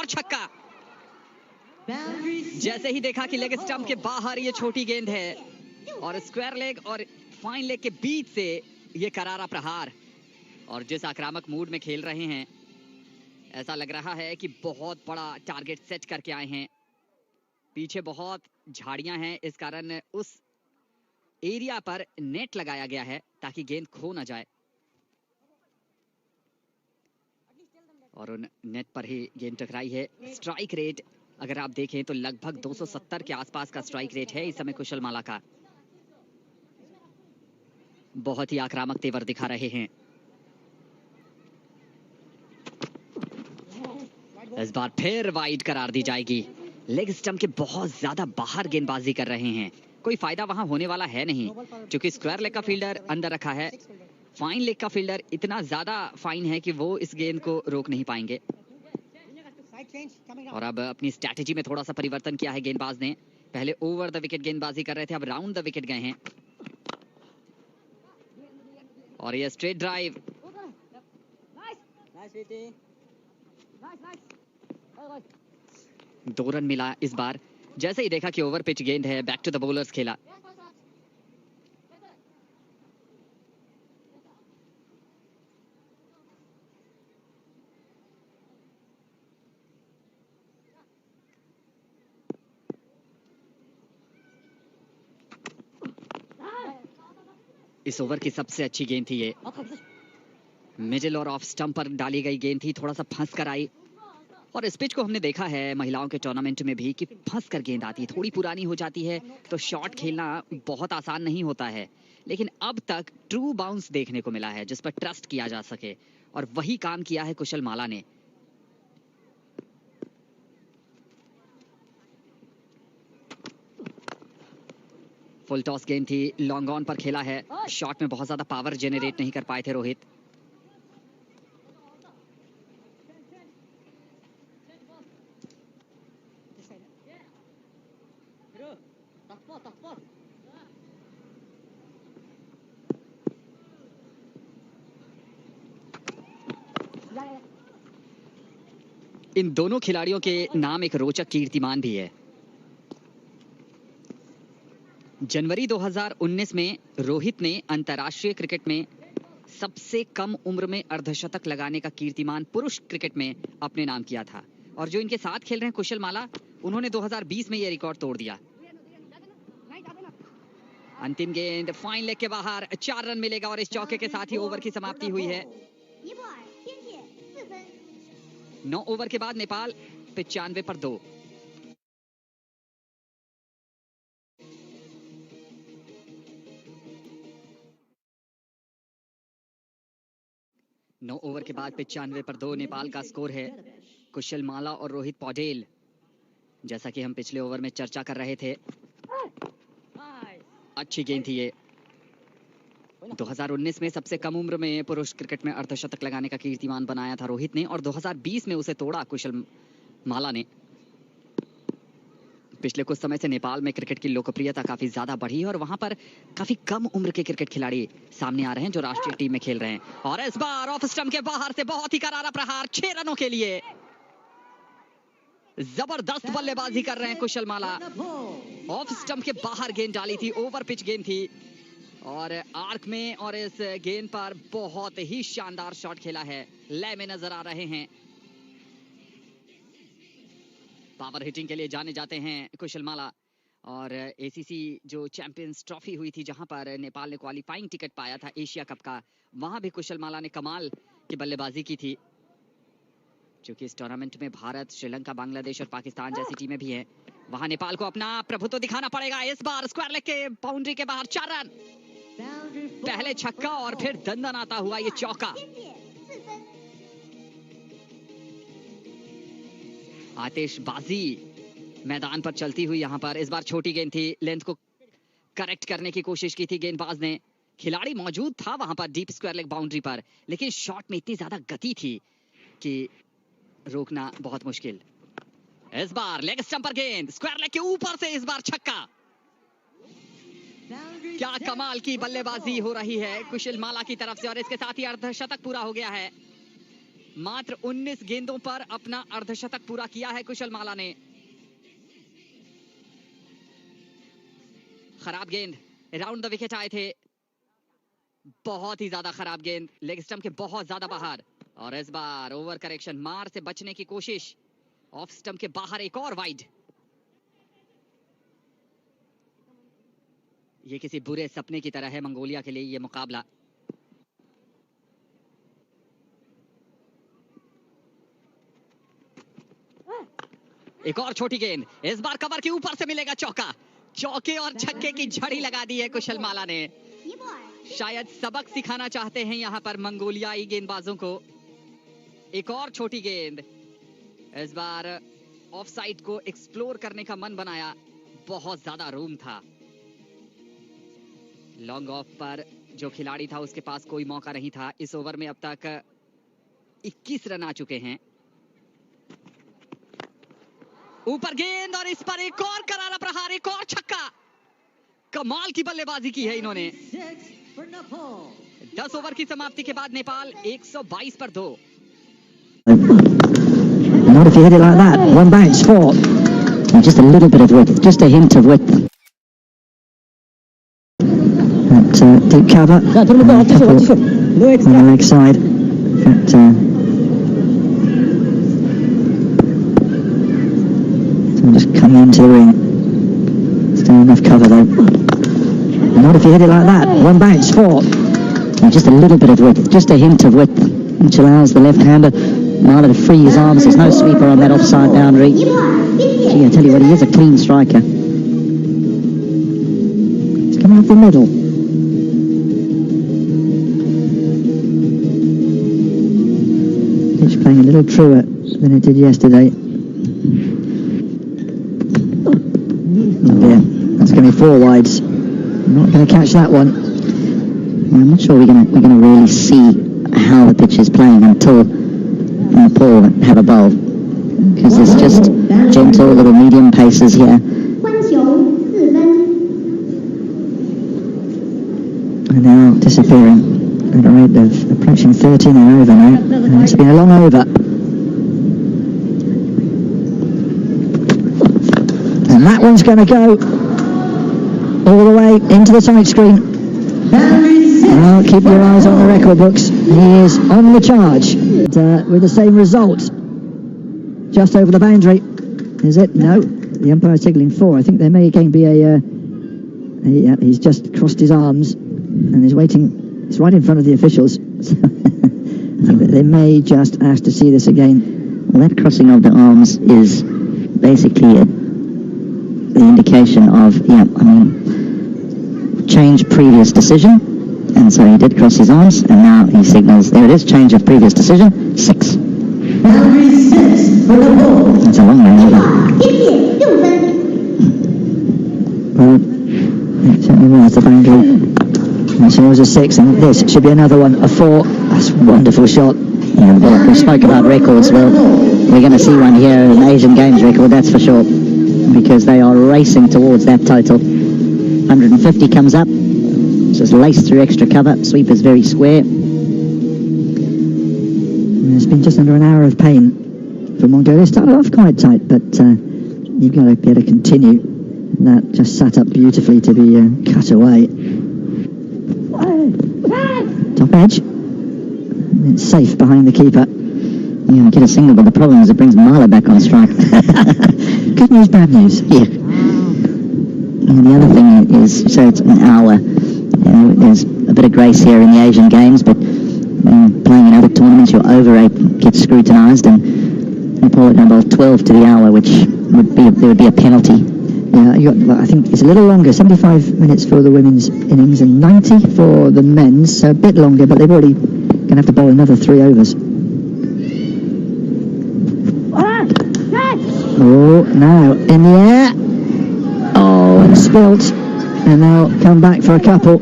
बार छक्का। जैसे ही देखा कि लेग स्टंप के बाहर ये छोटी गेंद है और स्क्वायर लेग और फाइन लेग के बीच से ये करारा प्रहार। और जिस आक्रामक मूड में खेल रहे हैं, ऐसा लग रहा है कि बहुत बड़ा टारगेट सेट करके आए हैं। पीछे बहुत झाड़ियां हैं, इस कारण उस एरिया पर नेट लगाया गया है ताकि गेंद खो ना जाए। और उन नेट पर ही गेंद टकराई है। स्ट्राइक रेट अगर आप देखें तो लगभग 270 के आसपास का स्ट्राइक रेट है इस समय कुशल माला का। बहुत ही आक्रामक तेवर दिखा रहे हैं। इस बार फिर वाइड करार दी जाएगी। लेग स्टंप के बहुत ज्यादा बाहर गेंदबाजी कर रहे हैं, कोई फायदा वहां होने वाला है नहीं, क्योंकि स्क्वायर लेग का फील्डर अंदर रखा है। फाइन लेग का फील्डर इतना ज्यादा फाइन है कि वो इस गेंद को रोक नहीं पाएंगे। और अब अपनी स्ट्रैटेजी में थोड़ा सा परिवर्तन किया है गेंदबाज ने। पहले ओवर द विकेट गेंदबाजी कर रहे थे, अब राउंड द विकेट गए हैं। और ये स्ट्रेट ड्राइव, 2 रन मिला इस बार। जैसे ही देखा कि ओवर पिच गेंद है, बैक टू द बॉलर्स खेला। इस ओवर की सबसे अच्छी गेंद थी ये, मिडिल और ऑफ स्टंप पर डाली गई गेंद थी, थोड़ा सा फंस कर आई। और इस पिच को हमने देखा है महिलाओं के टूर्नामेंट में भी कि फंस कर गेंद आती है, थोड़ी पुरानी हो जाती है तो शॉट खेलना बहुत आसान नहीं होता है। लेकिन अब तक ट्रू बाउंस देखने को मिला है जिस पर ट्रस्ट किया जा सके, और वही काम किया है कुशल माला ने। फुल टॉस गेंद थी, लॉन्ग ऑन पर खेला है। शॉट में बहुत ज्यादा पावर जेनरेट नहीं कर पाए थे रोहित। इन दोनों खिलाड़ियों के नाम एक रोचक कीर्तिमान भी है। जनवरी 2019 में रोहित ने अंतर्राष्ट्रीय क्रिकेट में सबसे कम उम्र में अर्धशतक लगाने का कीर्तिमान पुरुष क्रिकेट में अपने नाम किया था। और जो इनके साथ खेल रहे हैं कुशल माला, उन्होंने 2020 में यह रिकॉर्ड तोड़ दिया। अंतिम गेंद फाइन लेग के बाहर, 4 रन मिलेगा और इस चौके के साथ ही ओवर की समाप्ति हुई है। 9 ओवर के बाद नेपाल 95 पर 2। नौ ओवर के बाद 95 पर 2 नेपाल का स्कोर है। कुशल माला और रोहित पौडेल, जैसा कि हम पिछले ओवर में चर्चा कर रहे थे, अच्छी गेंद थी ये। 2019 में सबसे कम उम्र में पुरुष क्रिकेट में अर्धशतक लगाने का कीर्तिमान बनाया था रोहित ने, और 2020 में उसे तोड़ा कुशल माला ने। पिछले कुछ समय से नेपाल में क्रिकेट की लोकप्रियता काफी ज्यादा बढ़ी है और वहां पर काफी कम उम्र के क्रिकेट खिलाड़ी सामने आ रहे हैं जो राष्ट्रीय टीम में खेल रहे हैं। और इस बार ऑफ स्टंप के बाहर से बहुत ही करारा प्रहार, 6 रनों के लिए। जबरदस्त बल्लेबाजी कर रहे हैं कुशल माला। ऑफ स्टंप के बाहर गेंद डाली थी, ओवर पिच गेंद थी और आर्क में, और इस गेंद पर बहुत ही शानदार शॉट खेला है। लय में नजर आ रहे हैं। पावर हिटिंग के लिए जाने जाते हैं कुशल माला। और एसीसी जो चैंपियंस ट्रॉफी हुई थी, जहां पर नेपाल ने क्वालिफाइंग टिकट पाया था एशिया कप का, वहां भी कुशल माला ने कमाल की बल्लेबाजी की थी। क्योंकि इस टूर्नामेंट में भारत, श्रीलंका, बांग्लादेश और पाकिस्तान जैसी टीमें भी हैं, वहां नेपाल को अपना प्रभुत्व दिखाना पड़ेगा। इस बार स्क्वायर लेग के बाउंड्री के बाहर 4 रन। पहले छक्का और फिर दंदन आता हुआ ये चौका। आतिशबाजी मैदान पर चलती हुई यहां पर। इस बार छोटी गेंद थी, लेंथ को करेक्ट करने की कोशिश की थी गेंदबाज ने। खिलाड़ी मौजूद था वहां पर डीप स्क्वायर लेग बाउंड्री पर, लेकिन शॉट में इतनी ज्यादा गति थी कि रोकना बहुत मुश्किल। इस बार लेग स्टंप पर गेंद, स्क्वायर लेग के ऊपर से इस बार छक्का। क्या कमाल की बल्लेबाजी हो रही है कुशल माला की तरफ से, और इसके साथ ही अर्धशतक पूरा हो गया है। मात्र 19 गेंदों पर अपना अर्धशतक पूरा किया है कुशलमाला ने। खराब गेंद, राउंड द विकेट आए थे, बहुत ही ज्यादा खराब गेंद, लेग स्टंप के बहुत ज्यादा बाहर। और इस बार ओवर करेक्शन, मार से बचने की कोशिश, ऑफ स्टंप के बाहर एक और वाइड। ये किसी बुरे सपने की तरह है मंगोलिया के लिए ये मुकाबला। एक और छोटी गेंद, इस बार कवर के ऊपर से मिलेगा चौका। चौके और छक्के की झड़ी लगा दी है कुशलमाला ने। शायद सबक सिखाना चाहते हैं यहां पर मंगोलियाई गेंदबाजों को। एक और छोटी गेंद, इस बार ऑफ साइड को एक्सप्लोर करने का मन बनाया, बहुत ज्यादा रूम था। लॉन्ग ऑफ पर जो खिलाड़ी था उसके पास कोई मौका नहीं था। इस ओवर में अब तक 21 रन आ चुके हैं। ऊपर गेंद और इस पर एक और करारा प्रहार, एक और छक्का। कमाल की बल्लेबाजी की है इन्होंने। 10 ओवर की समाप्ति के बाद नेपाल 122 पर 2। Not if you hit it like that. One bounce, 4. Just a little bit of width, just a hint of width. That deep cover. On the leg side. But, so just coming into the ring. Still enough cover though. Not if you hit it like that. One bounce, 4. Just a little bit of width, just a hint of width, which allows the left-hander Marla to free his arms. There's no sweeper on that offside boundary. Gee, I tell you what, he is a clean striker. He's coming up the middle. Pitch playing a little truer than it did yesterday. Oh dear, that's going to be 4 wides. I'm not going to catch that one. I'm not sure we're going to really see how the pitch is playing until Nepal have a bowl, because there's just gentle little medium paces here. And now disappearing at a rate of approaching 13 and over now. And it's been a long over. And that one's going to go all the way into the side screen. Well, keep your eyes on the record books. He is on the charge. And, with the same result. Just over the boundary. Is it? No. The umpire's signaling 4. I think there may again be he's just crossed his arms and is waiting. It's right in front of the officials. I think that they may just ask to see this again. Well, that crossing of the arms is basically the indication of, change previous decision. And so he did cross his arms, and now he signals, there it is, change of previous decision, 6. That's a long way over. Well, it certainly was the boundary. And so it was a 6, and this should be another one, a 4. That's a wonderful shot. Yeah, well, we spoke about records. Well, we're going to see one here, an Asian Games record, that's for sure, because they are racing towards that total. 150 comes up. Just laced through extra cover. Sweep is very square. It's been just under an hour of pain for Mongolia. Started off quite tight, but you've got to be able to continue. And that just sat up beautifully to be cut away. Top edge. It's safe behind the keeper. Yeah, get a single, but the problem is it brings Marla back on strike. Good news, bad news. Yeah. And the other thing is, so it's an hour. There's a bit of grace here in the Asian Games, but playing in other tournaments, your over rate gets scrutinised, and Nepal at number 12 to the hour, which there would be a penalty. Yeah, I think it's a little longer, 75 minutes for the women's innings and 90 for the men's, so a bit longer, but they've already going to have to bowl another 3 overs. Oh, now in the air. Oh, and spilt. And they'll come back for a couple.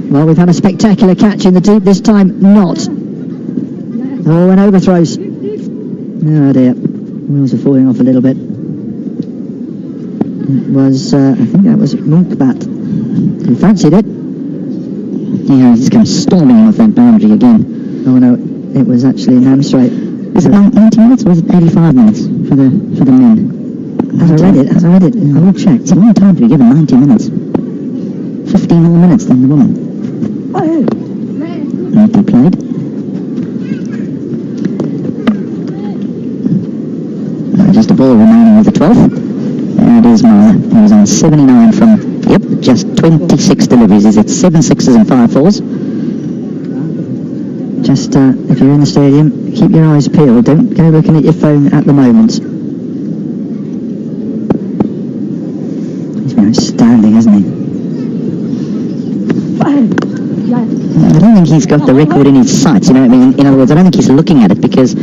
Well, we've had a spectacular catch in the deep, this time not. Oh, and overthrows. Oh dear, wheels are falling off a little bit. It was, I think that was Munkbat who fancied it. Yeah, he's come storming off that boundary again. Oh no, it was actually Nam Straight. Is it 90 minutes or is it 85 minutes for the men? As I read it, I will check. It's a long time to be given 90 minutes. 15 more minutes than the woman. Nicely played. Just a ball remaining with the 12th. There it is, Marla. He was on 79 from, just 26 deliveries. He's at 7 6s and 5 4s. Just, if you're in the stadium, keep your eyes peeled. Don't go looking at your phone at the moment. He's been outstanding, hasn't he? I don't think he's got the record in his sights, you know what I mean? In other words, I don't think he's looking at it because,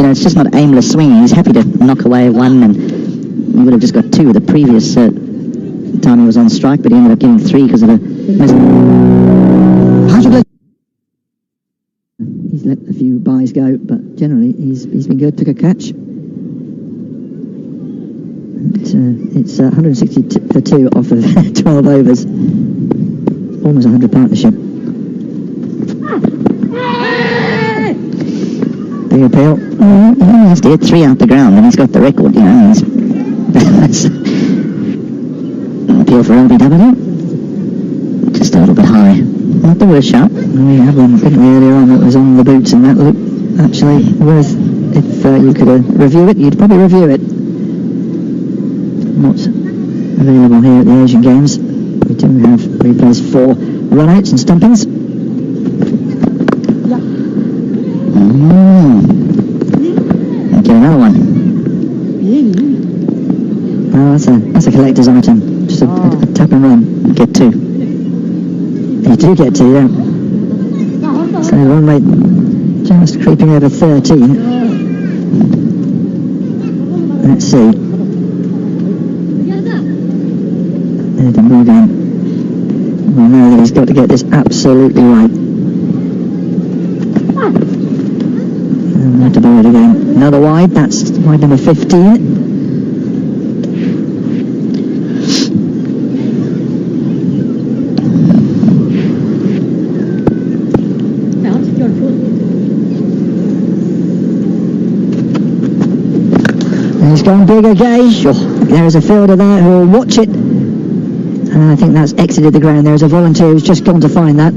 it's just not aimless swinging. He's happy to knock away one, and he would have just got 2 the previous time he was on strike, but he ended up getting 3 because of a miss. He's let a few buys go, but generally he's been good. Took a catch. It's 160 for 2 off of 12 overs. Almost 100 partnership. Big appeal. He only has to hit 3 out the ground, and he's got the record, He's appeal for LBW. Just a little bit high. Not the worst shot. We had one, didn't we, earlier on that was on the boots, and that looked actually worth, if you could review it, you'd probably review it. Not available here at the Asian Games. We do have replays for run-outs and stumpings. Get another one. Oh, that's a collector's item. Just a tap and run. Get 2. You do get 2, yeah. So the run rate just creeping over 13. Let's see. Eddie Morgan will know that he's got to get this absolutely right. And have to borrow it again. Another wide, that's wide number 15. He's gone big again. Sure. There's a fielder there who will watch it. And I think that's exited the ground. There's a volunteer who's just gone to find that.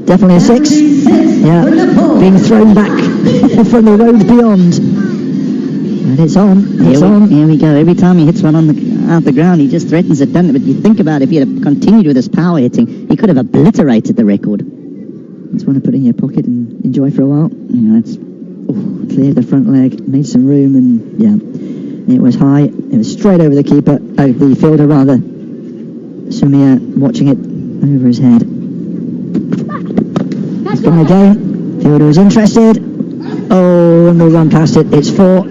Definitely a 6. Yeah. Being thrown back from the road beyond. And it's on. Here we go. Every time he hits one out the ground, he just threatens it, doesn't it? But you think about it, if he had continued with his power hitting, he could have obliterated the record. That's one to put in your pocket and enjoy for a while. That's cleared the front leg, made some room, and it was high. It was straight over the keeper, the fielder rather. Sumia watching it over his head. It's gone again. Fielder was interested. Oh, and we'll run past it. It's 4.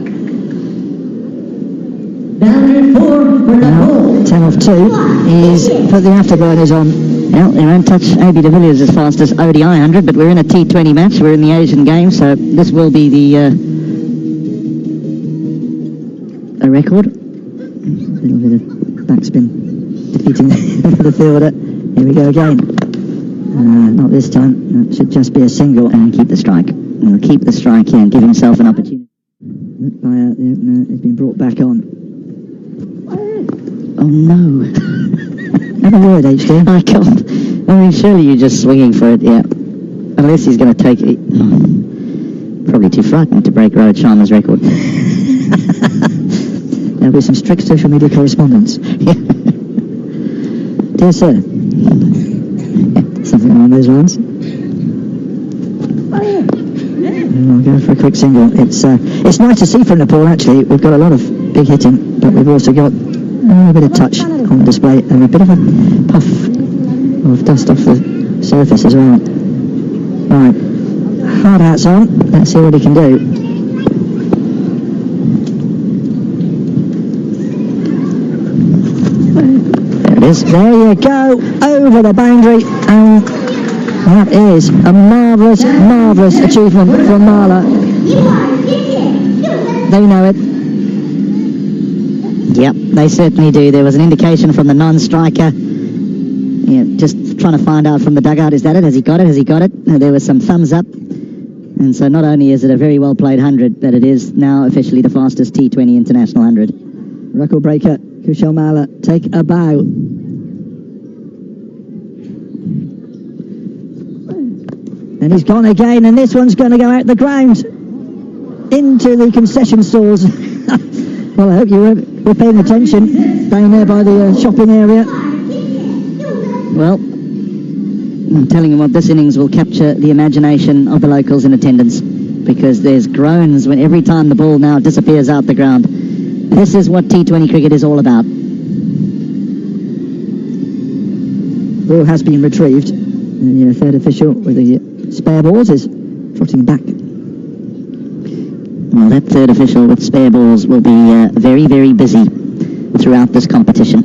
Now, 10 off 2. He's put the afterburners on. Well, they won't touch AB de Villiers as fast as ODI 100, but we're in a T20 match. We're in the Asian Games, so this will be the a record. A little bit of backspin defeating the fielder. Here we go again. Not this time. That should just be a single. And keep the strike. He'll keep the strike here and give himself an opportunity. Looked by the opener, has been brought back on. Oh no. Have a word, HK. I can't. I mean, surely you're just swinging for it, yeah. Unless he's going to take it. Probably too frightened to break Rohit Sharma's record. There'll be some strict social media correspondence. Yeah. Dear sir. Something along those lines. I'll go for a quick single. It's nice to see from Nepal, actually. We've got a lot of big hitting, but we've also got a bit of touch on display and a bit of a puff of dust off the surface as well. Right, hard hats on. Let's see what he can do. There it is. There you go, over the boundary, and that is a marvellous, marvellous achievement from Marla. They know it. Yep, they certainly do. There was an indication from the non-striker. Yeah, just trying to find out from the dugout, is that it? Has he got it? Has he got it? There was some thumbs up. And so not only is it a very well played 100, but it is now officially the fastest T20 international 100. Record breaker, Kushal Mala, take a bow. And he's gone again, and this one's going to go out the ground into the concession stalls. Well, I hope you were paying attention down there by the shopping area. Well, I'm telling you what, this innings will capture the imagination of the locals in attendance, because there's groans when every time the ball now disappears out the ground. This is what T20 cricket is all about. Ball has been retrieved. The third official with the spare balls is trotting back. Well, that third official with spare balls will be very, very busy throughout this competition.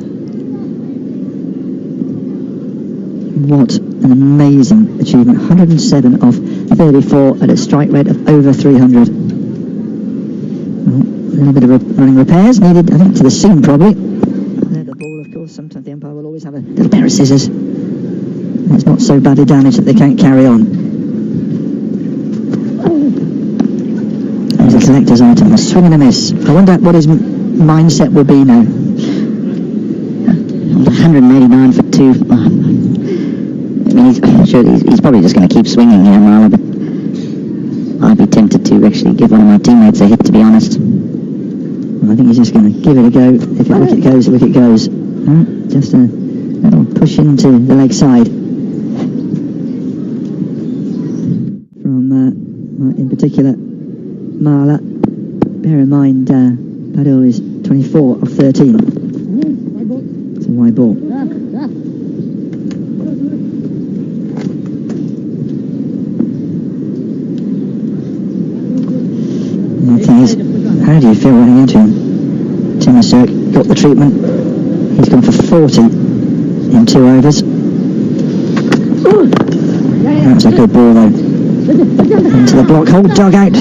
What an amazing achievement. 107 of 34 at a strike rate of over 300. Well, a little bit of running repairs needed, I think, to the seam probably. There, the ball, of course, sometimes the umpire will always have a little pair of scissors. It's not so badly damaged that they can't carry on. There's a collector's item, a swing and a miss. I wonder what his mindset will be now. 189 for 2. I mean, he's probably just going to keep swinging here, Marla, but I'd be tempted to actually give one of my teammates a hit, to be honest. Well, I think he's just going to give it a go. If the wicket goes, the wicket goes. Just a little push into the leg side. From, in particular, Marla. Bear in mind, Badal is 24 of 13. It's a wide ball. The thing is, how do you feel running into him? Timisuk got the treatment. He's gone for 40 in 2 overs. That was a good ball though. Into the block hole, dug out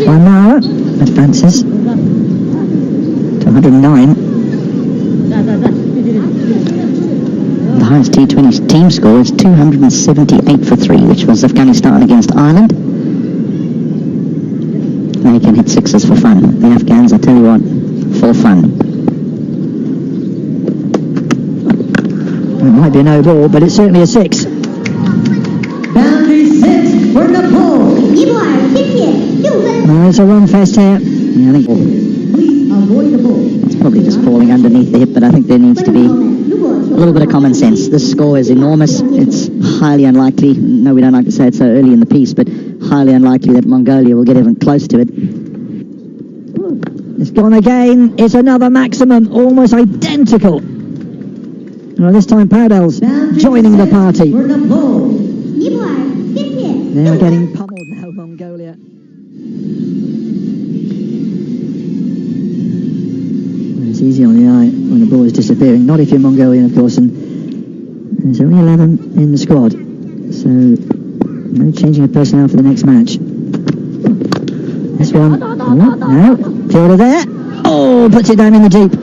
by Mara. Advances to 109. The highest T20 team score is 278 for 3, which was Afghanistan against Ireland. They can hit sixes for fun. The Afghans, I tell you what, for fun. It might be a no ball, but it's certainly a 6. Boundary 6 for Nepal. Well, it's a run fest here. Yeah, I think Please avoid the ball. it's probably just falling underneath the hip, but I think there needs to be a little bit of common sense. This score is enormous. It's highly unlikely, no, we don't like to say it so early in the piece, but highly unlikely that Mongolia will get even close to it. It's gone again. It's another maximum, almost identical. Well, this time Padels joining the party. For Nepal. They are getting pummeled now, Mongolia. It's easy on the eye when the ball is disappearing. Not if you're Mongolian, of course, and there's only 11 in the squad. So, no changing of personnel for the next match. This one, no, fielder there. Oh, puts it down in the deep.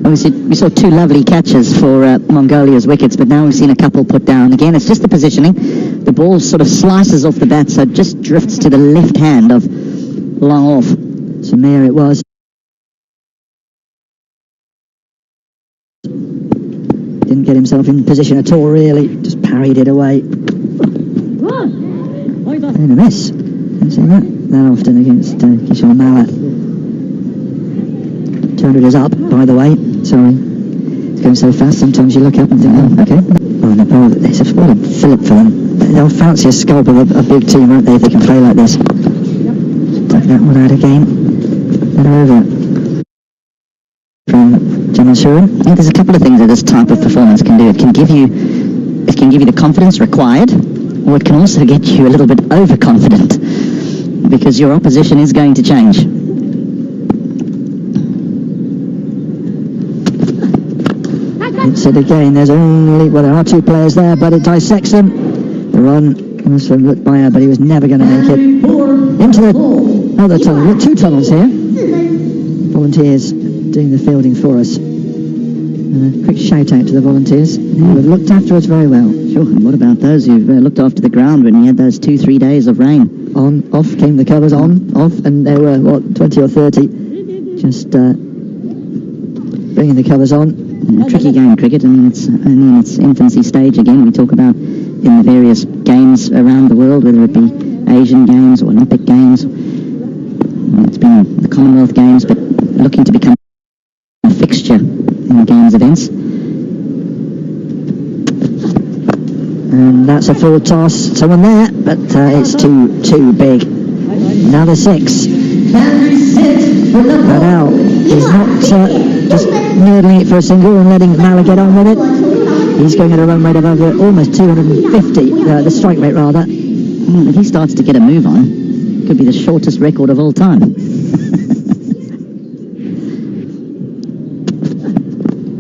Obviously, we saw 2 lovely catches for Mongolia's wickets, but now we've seen a couple put down. Again, it's just the positioning. The ball sort of slices off the bat, so it just drifts to the left hand of long off. Samir it was. Didn't get himself in position at all, really. Just parried it away. And a miss. Haven't seen that often against Kushal Mala. 200 is up, by the way. Sorry. It's going so fast, sometimes you look up and think, oh, okay. Oh, Nepal, it's a what a fillip for them. They'll fancy a scalp of a big team, won't they, if they can play like this. Take that one out again. And over. From Jamashurin. I think there's a couple of things that this type of performance can do. It can give you the confidence required, or it can also get you a little bit overconfident, because your opposition is going to change. It's it again. There's only, well, there are 2 players there, but it dissects them. The run was from Lutbaya, but he was never going to make it. Into the other tunnel. We've got 2 tunnels here. Volunteers doing the fielding for us. quick shout out to the volunteers who have looked after us very well. Sure, and what about those who've looked after the ground when we had those 2-3 days of rain? On, off came the covers, on, off, and there were, 20 or 30 just bringing the covers on. Tricky game, cricket. I mean, it's only in its infancy stage again. We talk about in the various games around the world, whether it be Asian Games or Olympic Games. It's been the Commonwealth Games, but looking to become a fixture in the Games events. And that's a full toss. Someone there, but it's too big. Another 6. Badal is not just noodling it for a single and letting Mala get on with it. He's going at a run rate of over almost 250, the strike rate rather. If he starts to get a move on, it could be the shortest record of all time.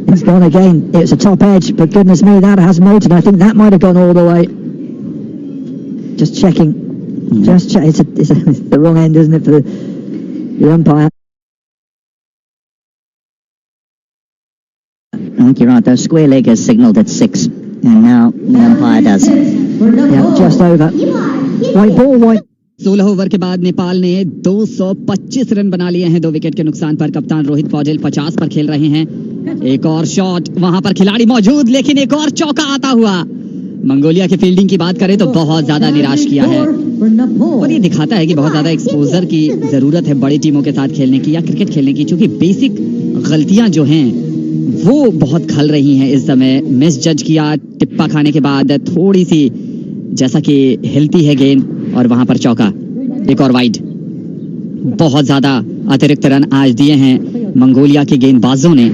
It's gone again. It's a top edge, but goodness me, that has motored. I think that might have gone all the way. Just checking. Just check. It's the wrong end, isn't it, for the umpire? I think you're right, though. Square leg has signalled at 6, and now the umpire does. Yeah, just over. White ball, white. 16 over के बाद नेपाल ने 225 run बना लिए हैं 2 wicket के नुकसान पर। कप्तान रोहित पौडेल 50 पर खेल रहे हैं। एक और शॉट, वहां पर खिलाड़ी मौजूद, लेकिन एक और चौका आता हुआ। मंगोलिया की फील्डिंग की बात करें तो बहुत ज्यादा निराश किया है, और ये दिखाता है कि बहुत ज्यादा एक्सपोजर की जरूरत है बड़ी टीमों के साथ खेलने की या क्रिकेट खेलने की, क्योंकि बेसिक गलतियां जो हैं वो बहुत खल रही हैं इस समय। मिस जज किया टिप्पा खाने के बाद, थोड़ी सी जैसा कि हिलती है गेंद, और वहां पर चौका, एक और वाइड। बहुत ज्यादा अतिरिक्त रन आज दिए हैं मंगोलिया के गेंदबाजों ने,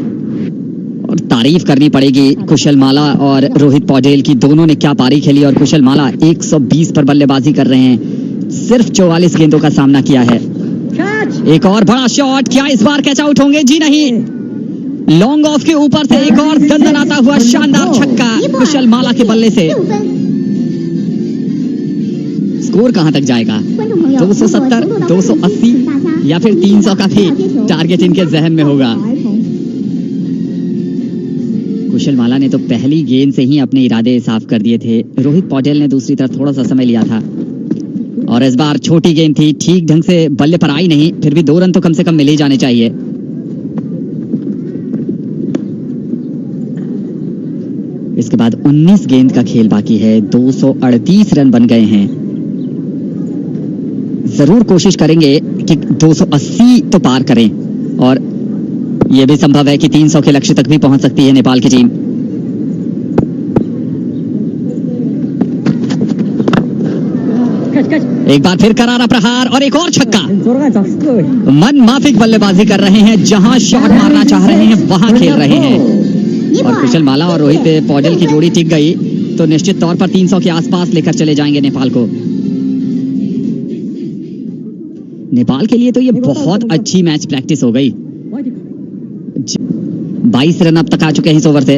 और तारीफ करनी पड़ेगी कुशल माला और रोहित पौडेल की। दोनों ने क्या पारी खेली, और कुशल माला 120 पर बल्लेबाजी कर रहे हैं, सिर्फ 44 गेंदों का सामना किया है। एक और बड़ा शॉट, क्या इस बार कैच आउट होंगे? जी नहीं, लॉन्ग ऑफ के ऊपर से एक और दंदनाता हुआ शानदार छक्का कुशल माला के बल्ले से। स्कोर कहां तक जाएगा? 270, 280 या फिर 300 का भी टारगेट इनके जहन में होगा। कुशल माला ने तो पहली गेंद से ही अपने इरादे साफ कर दिए थे। रोहित पौडेल ने दूसरी तरफ थोड़ा सा समय लिया था, और इस बार छोटी गेंद थी, ठीक ढंग से बल्ले पर आई नहीं, फिर भी 2 रन तो कम से कम मिल ही जाने चाहिए। इसके बाद 19 गेंद का खेल बाकी है, 238 रन बन गए हैं। जरूर कोशिश करेंगे कि 280 तो पार करें, और यह भी संभव है कि 300 के लक्ष्य तक भी पहुंच सकती है नेपाल की टीम। एक बार फिर करारा प्रहार और एक और छक्का। मन माफिक बल्लेबाजी कर रहे हैं, जहां शॉट मारना चाह रहे हैं वहां खेल रहे हैं, और कुशल माला और रोहित पौडेल की जोड़ी टिक गई तो निश्चित तौर पर 300 के आसपास लेकर चले जाएंगे नेपाल को। नेपाल के लिए तो ये बहुत अच्छी मैच प्रैक्टिस हो गई। 22 रन अब तक आ चुके हैं इस ओवर से।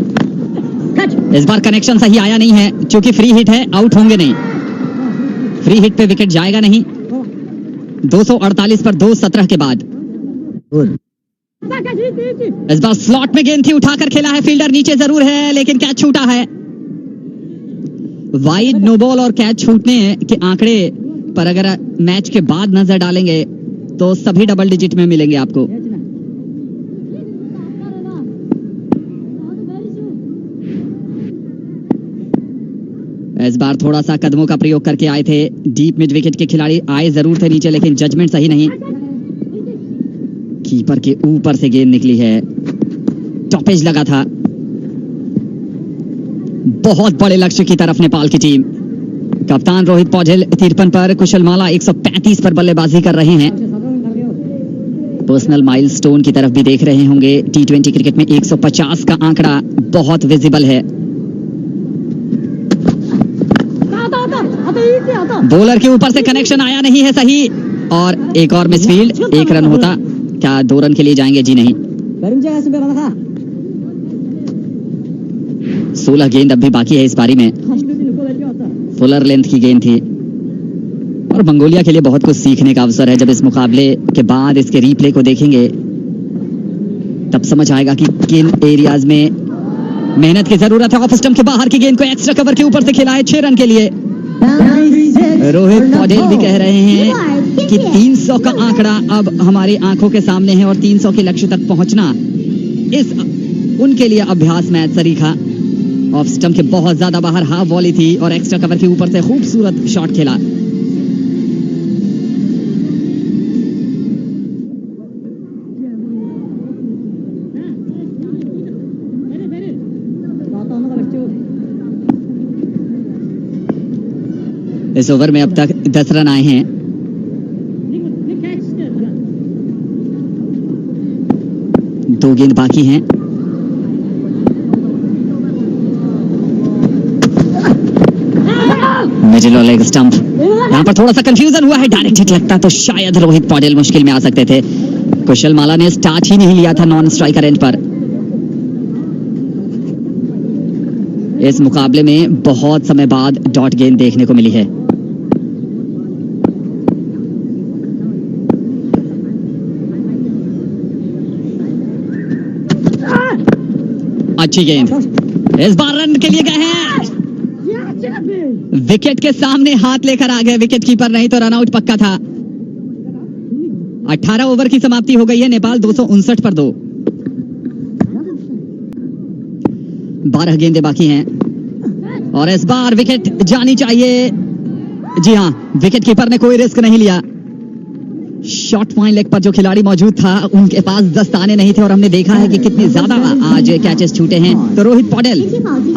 इस बार कनेक्शन सही आया नहीं है, क्योंकि फ्री हिट है, आउट होंगे नहीं। फ्री हिट पे विकेट जाएगा नहीं। 248 पर 217 के बाद इस बार स्लॉट में गेंद थी, उठाकर खेला है फील्डर, नीचे जरूर है लेकिन कैच छूटा है। वाइड, नो बॉल और कैच छूटने के आंकड़े पर अगर मैच के बाद नजर डालेंगे तो सभी डबल डिजिट में मिलेंगे आपको। इस बार थोड़ा सा कदमों का प्रयोग करके आए थे डीप मिड विकेट के खिलाड़ी, आए जरूर थे नीचे लेकिन जजमेंट सही नहीं। कीपर के ऊपर से गेंद निकली है, टॉपेज लगा था। बहुत बड़े लक्ष्य की तरफ नेपाल की टीम। कप्तान रोहित पौडेल 53 पर, कुशल माला 135 पर बल्लेबाजी कर रहे हैं। पर्सनल माइलस्टोन की तरफ भी देख रहे होंगे। T20 क्रिकेट में 150 का आंकड़ा बहुत विजिबल है। बॉलर के ऊपर से कनेक्शन आया नहीं है सही, और एक और मिसफील्ड, 1 रन होता। क्या 2 रन के लिए जाएंगे? जी नहीं। 16 गेंद अब भी बाकी है इस पारी में। फुलर लेंथ की गेंद थी, और मंगोलिया के लिए बहुत कुछ सीखने का अवसर है। जब इस मुकाबले के बाद इसके रीप्ले को देखेंगे तब समझ आएगा कि किन एरियाज में मेहनत की जरूरत है। ऑफ स्टंप के बाहर की गेंद को एक्स्ट्रा कवर के ऊपर से खेला है 6 रन के लिए। रोहित पौडेल भी कह रहे हैं कि 300 का आंकड़ा अब हमारी आंखों के सामने है और 300 के लक्ष्य तक पहुंचना इस उनके लिए अभ्यास मैच सरीखा। ऑफ स्टंप के बहुत ज्यादा बाहर हाफ वॉली थी और एक्स्ट्रा कवर के ऊपर से खूबसूरत शॉट खेला। इस ओवर में अब तक 10 रन आए हैं। दो गेंद बाकी हैं। मिडिल और लेग स्टंप। यहां पर थोड़ा सा कंफ्यूजन हुआ है। डायरेक्ट हिट लगता तो शायद रोहित पौडेल मुश्किल में आ सकते थे। कुशल माला ने स्टार्ट ही नहीं लिया था नॉन स्ट्राइकर एंड पर। इस मुकाबले में बहुत समय बाद डॉट गेंद देखने को मिली है। अच्छी गेंद। इस बार रन के लिए गए हैं। विकेट के सामने हाथ लेकर आ गए विकेट कीपर, नहीं तो रन आउट पक्का था। 18 ओवर की समाप्ति हो गई है। नेपाल 259 पर 2। 12 गेंदें बाकी हैं और इस बार विकेट जानी चाहिए। जी हां, विकेट कीपर ने कोई रिस्क नहीं लिया। शॉर्ट पॉइंट लेग पर जो खिलाड़ी मौजूद था उनके पास दस्ताने नहीं थे और हमने देखा है कि कितने ज्यादा आज कैचेस छूटे हैं। तो रोहित पौडेल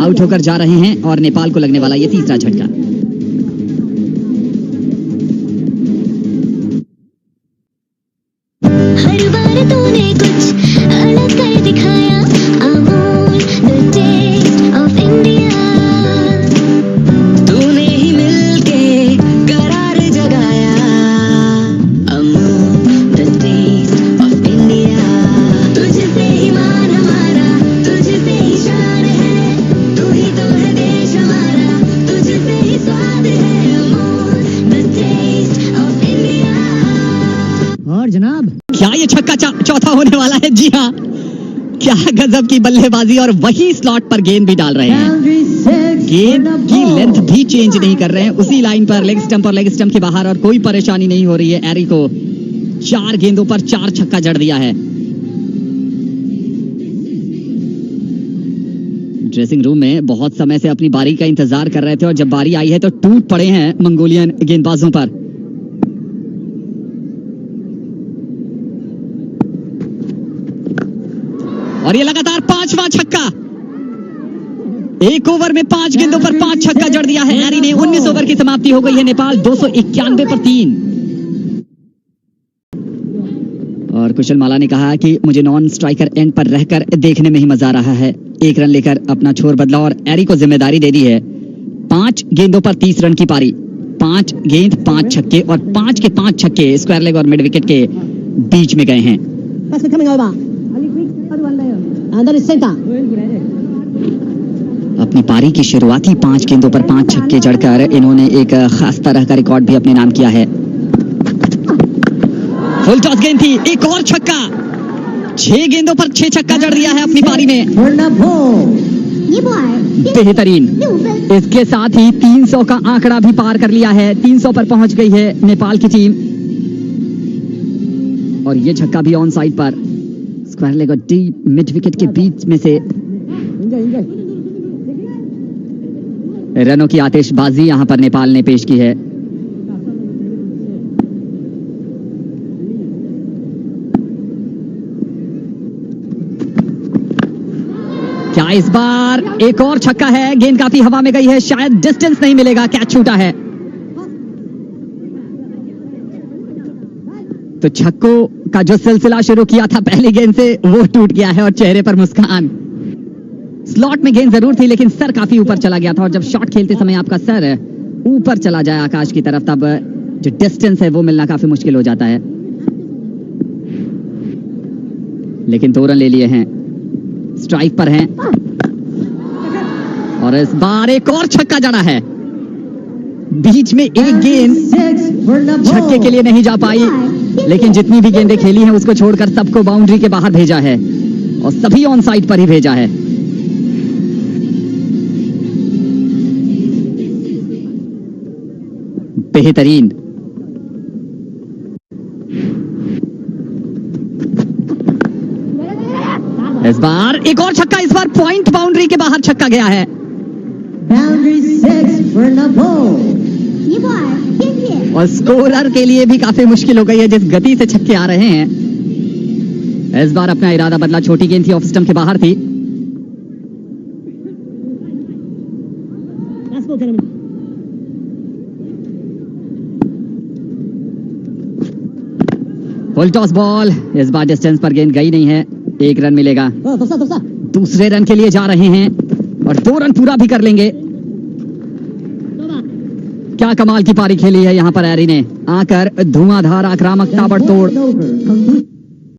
आउट होकर जा रहे हैं और नेपाल को लगने वाला ये तीसरा झटका। हर बार तूने कुछ अलग कर दिखाया। Amul the taste of India. तूने ही मिलके करार जगाया। Amul the taste of India. तुझसे ही मान हमारा, तुझसे ही शान है। तू ही तो है देश हमारा, तुझसे ही स्वाद है। Amul the taste of India. और जनाब क्या ये छक्का चौथा होने वाला है? जी हाँ, क्या गजब की बल्लेबाजी और वही स्लॉट पर गेंद भी डाल रहे हैं। गेंद की लेंथ भी चेंज नहीं कर रहे हैं, उसी लाइन पर लेग स्टंप और लेग स्टंप के बाहर और कोई परेशानी नहीं हो रही है। एरी को 4 गेंदों पर 4 छक्का जड़ दिया है। ड्रेसिंग रूम में बहुत समय से अपनी बारी का इंतजार कर रहे थे और जब बारी आई है तो टूट पड़े हैं मंगोलियन गेंदबाजों पर। और ये लगातार 5वां छक्का। 1 ओवर में 5 गेंदों पर 5 छक्का जड़ दिया है एरी ने। 19 ओवर की समाप्ति हो गई है। नेपाल 291 पर 3। और कुशल माला ने कहा कि मुझे नॉन स्ट्राइकर एंड पर रहकर देखने में ही मजा आ रहा है। 1 रन लेकर अपना छोर बदला और एरी को जिम्मेदारी दे दी है। 5 गेंदों पर 30 रन की पारी। 5 गेंद 5 छक्के और 5 के 5 छक्के स्क्वायर लेग और मिड विकेट के बीच में गए हैं। अपनी पारी की शुरुआती 5 गेंदों पर 5 छक्के जड़कर इन्होंने एक खास तरह का रिकॉर्ड भी अपने नाम किया है। फुल टॉस गेंद थी, एक और छक्का। 6 गेंदों पर 6 छक्का जड़ दिया है अपनी पारी में। बेहतरीन। इसके साथ ही 300 का आंकड़ा भी पार कर लिया है। 300 पर पहुंच गई है नेपाल की टीम और ये छक्का भी ऑन साइड पर स्क्वायर लेग और डीप मिड विकेट के बीच में से। रनों की आतिशबाजी यहां पर नेपाल ने पेश की है। क्या इस बार एक और छक्का है? गेंद काफी हवा में गई है, शायद डिस्टेंस नहीं मिलेगा। कैच छूटा है तो छक्कों का जो सिलसिला शुरू किया था पहली गेंद से वो टूट गया है और चेहरे पर मुस्कान। स्लॉट में गेंद जरूर थी लेकिन सर काफी ऊपर चला गया था और जब शॉट खेलते समय आपका सर ऊपर चला जाए आकाश की तरफ तब जो डिस्टेंस है वो मिलना काफी मुश्किल हो जाता है। लेकिन 2 रन ले लिए हैं, स्ट्राइक पर हैं और इस बार एक और छक्का जड़ा है। बीच में एक गेंद छक्के के लिए नहीं जा पाई लेकिन जितनी भी गेंदें खेली हैं उसको छोड़कर सबको बाउंड्री के बाहर भेजा है और सभी ऑन साइड पर ही भेजा है। बेहतरीन। इस बार एक और छक्का, इस बार पॉइंट बाउंड्री के बाहर छक्का गया है। Boundary 6 for Nepal. और स्कोरर के लिए भी काफी मुश्किल हो गई है जिस गति से छक्के आ रहे हैं। इस बार अपना इरादा बदला, छोटी गेंद थी, ऑफ स्टंप के बाहर थी। फुल टॉस बॉल, इस बार डिस्टेंस पर गेंद गई नहीं है, 1 रन मिलेगा। दूसरे रन के लिए जा रहे हैं और 2 रन पूरा भी कर लेंगे। क्या कमाल की पारी खेली है यहाँ पर एरी ने, आकर धुआंधार आक्रामक ताबड़तोड़।